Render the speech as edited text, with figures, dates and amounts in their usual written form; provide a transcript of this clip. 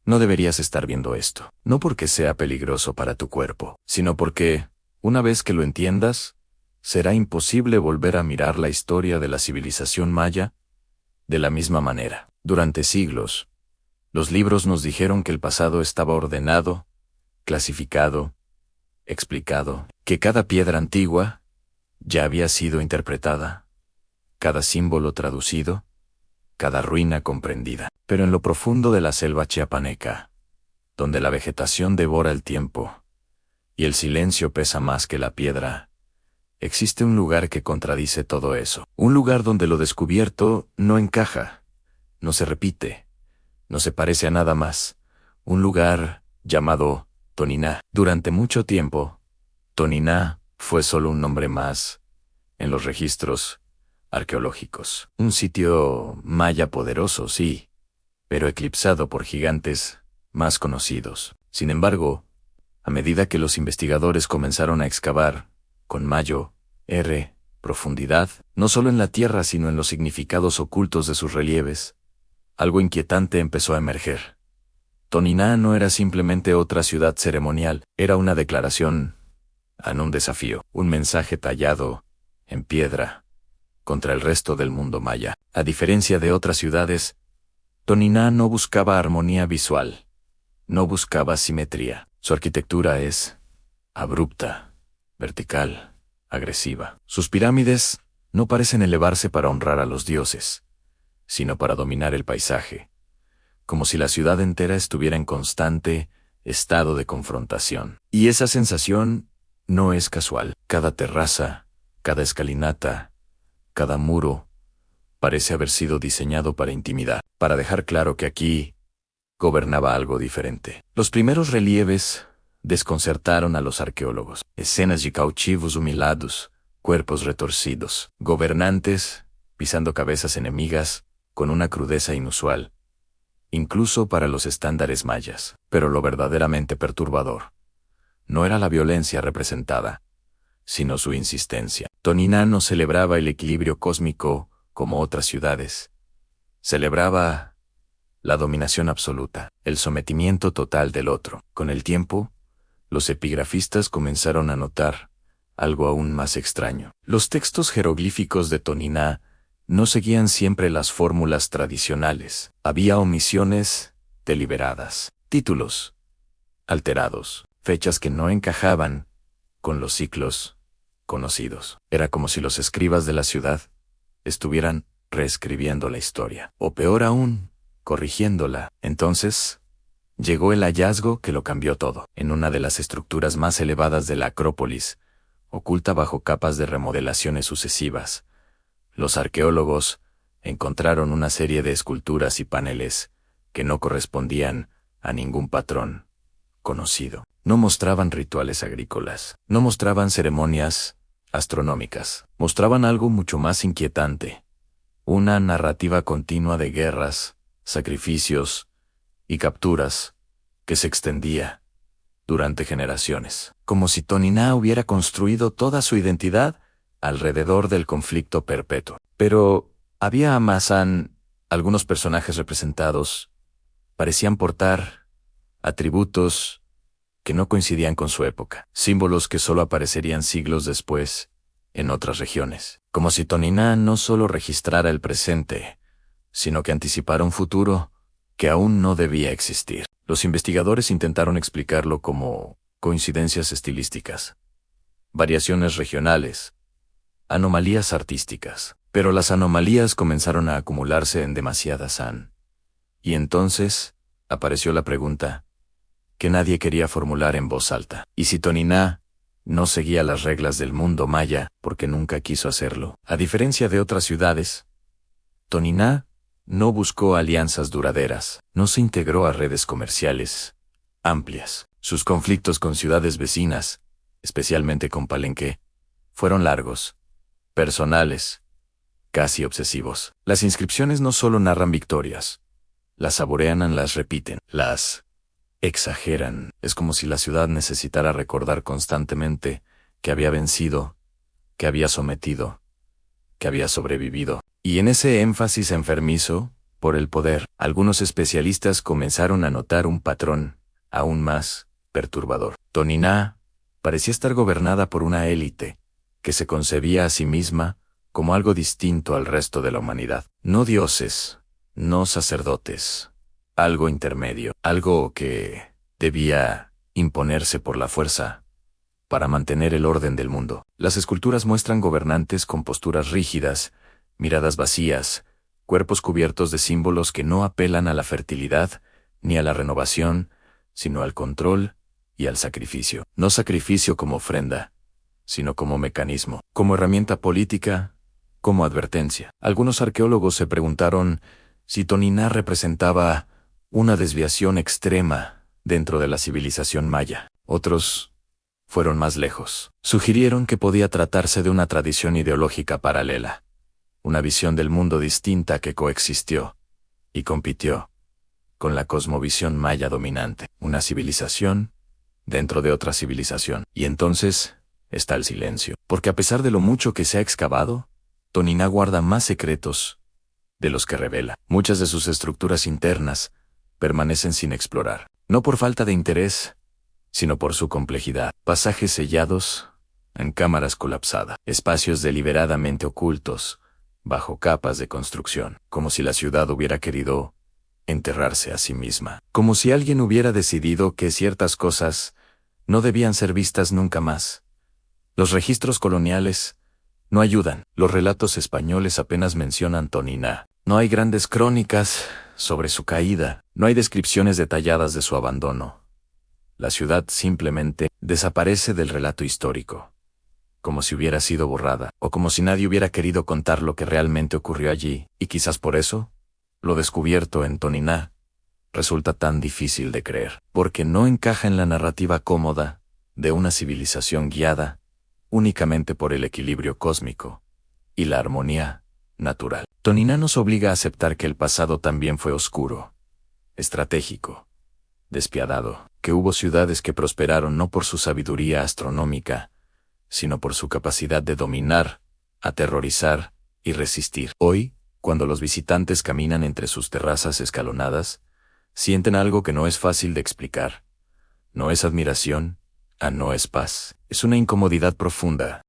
No deberías estar viendo esto. No porque sea peligroso para tu cuerpo, sino porque, una vez que lo entiendas, será imposible volver a mirar la historia de la civilización maya de la misma manera. Durante siglos, los libros nos dijeron que el pasado estaba ordenado, clasificado, explicado, que cada piedra antigua ya había sido interpretada, cada símbolo traducido, cada ruina comprendida. Pero en lo profundo de la selva chiapaneca, donde la vegetación devora el tiempo y el silencio pesa más que la piedra, existe un lugar que contradice todo eso. Un lugar donde lo descubierto no encaja, no se repite, no se parece a nada más. Un lugar llamado Toniná. Durante mucho tiempo, Toniná fue solo un nombre más en los registros arqueológicos. Un sitio maya poderoso, sí, pero eclipsado por gigantes más conocidos. Sin embargo, a medida que los investigadores comenzaron a excavar, con profundidad, no solo en la tierra sino en los significados ocultos de sus relieves, algo inquietante empezó a emerger. Toniná no era simplemente otra ciudad ceremonial, era una declaración, un desafío, un mensaje tallado en piedra contra el resto del mundo maya. A diferencia de otras ciudades, Toniná no buscaba armonía visual, no buscaba simetría. Su arquitectura es abrupta, vertical, agresiva. Sus pirámides no parecen elevarse para honrar a los dioses, sino para dominar el paisaje, como si la ciudad entera estuviera en constante estado de confrontación. Y esa sensación no es casual. Cada terraza, cada escalinata, cada muro, parece haber sido diseñado para intimidar, para dejar claro que aquí gobernaba algo diferente. Los primeros relieves desconcertaron a los arqueólogos. Escenas de cautivos humilados, cuerpos retorcidos, gobernantes pisando cabezas enemigas con una crudeza inusual, incluso para los estándares mayas. Pero lo verdaderamente perturbador no era la violencia representada, sino su insistencia. Toniná no celebraba el equilibrio cósmico como otras ciudades. Celebraba la dominación absoluta, el sometimiento total del otro. Con el tiempo, los epigrafistas comenzaron a notar algo aún más extraño. Los textos jeroglíficos de Toniná no seguían siempre las fórmulas tradicionales. Había omisiones deliberadas, títulos alterados, fechas que no encajaban con los ciclos conocidos. Era como si los escribas de la ciudad estuvieran reescribiendo la historia, o peor aún, corrigiéndola. Entonces, llegó el hallazgo que lo cambió todo. En una de las estructuras más elevadas de la Acrópolis, oculta bajo capas de remodelaciones sucesivas, los arqueólogos encontraron una serie de esculturas y paneles que no correspondían a ningún patrón conocido. No mostraban rituales agrícolas, no mostraban ceremonias astronómicas, mostraban algo mucho más inquietante, una narrativa continua de guerras, sacrificios y capturas que se extendía durante generaciones, como si Toniná hubiera construido toda su identidad alrededor del conflicto perpetuo. Pero había más. Algunos personajes representados parecían portar atributos que no coincidían con su época, símbolos que solo aparecerían siglos después en otras regiones, como si Toniná no solo registrara el presente, sino que anticipara un futuro que aún no debía existir. Los investigadores intentaron explicarlo como coincidencias estilísticas, variaciones regionales, anomalías artísticas, pero las anomalías comenzaron a acumularse en demasiadas. Y entonces apareció la pregunta que nadie quería formular en voz alta. ¿Y si Toniná no seguía las reglas del mundo maya porque nunca quiso hacerlo? A diferencia de otras ciudades, Toniná no buscó alianzas duraderas, no se integró a redes comerciales amplias. Sus conflictos con ciudades vecinas, especialmente con Palenque, fueron largos, personales, casi obsesivos. Las inscripciones no solo narran victorias, las saborean, las repiten, las exageran. Es como si la ciudad necesitara recordar constantemente que había vencido, que había sometido, que había sobrevivido. Y en ese énfasis enfermizo, por el poder. Algunos especialistas comenzaron a notar un patrón aún más perturbador. Toniná parecía estar gobernada por una élite que se concebía a sí misma como algo distinto al resto de la humanidad. No dioses, no sacerdotes, algo intermedio, algo que debía imponerse por la fuerza para mantener el orden del mundo. Las esculturas muestran gobernantes con posturas rígidas, miradas vacías, cuerpos cubiertos de símbolos que no apelan a la fertilidad ni a la renovación, sino al control y al sacrificio. No sacrificio como ofrenda, sino como mecanismo, como herramienta política, como advertencia. Algunos arqueólogos se preguntaron si Toniná representaba una desviación extrema dentro de la civilización maya. Otros fueron más lejos. Sugirieron que podía tratarse de una tradición ideológica paralela, una visión del mundo distinta que coexistió y compitió con la cosmovisión maya dominante, una civilización dentro de otra civilización. Y entonces está el silencio, porque a pesar de lo mucho que se ha excavado, Toniná guarda más secretos de los que revela. Muchas de sus estructuras internas permanecen sin explorar, no por falta de interés, sino por su complejidad. Pasajes sellados en cámaras colapsadas, espacios deliberadamente ocultos bajo capas de construcción, como si la ciudad hubiera querido enterrarse a sí misma, como si alguien hubiera decidido que ciertas cosas no debían ser vistas nunca más. Los registros coloniales no ayudan. Los relatos españoles apenas mencionan Toniná. No hay grandes crónicas sobre su caída, no hay descripciones detalladas de su abandono. La ciudad simplemente desaparece del relato histórico, como si hubiera sido borrada, o como si nadie hubiera querido contar lo que realmente ocurrió allí, y quizás por eso, lo descubierto en Toniná resulta tan difícil de creer, porque no encaja en la narrativa cómoda de una civilización guiada únicamente por el equilibrio cósmico y la armonía natural. Toniná nos obliga a aceptar que el pasado también fue oscuro, estratégico, despiadado, que hubo ciudades que prosperaron no por su sabiduría astronómica, sino por su capacidad de dominar, aterrorizar y resistir. Hoy, cuando los visitantes caminan entre sus terrazas escalonadas, sienten algo que no es fácil de explicar. No es admiración, no es paz. Es una incomodidad profunda,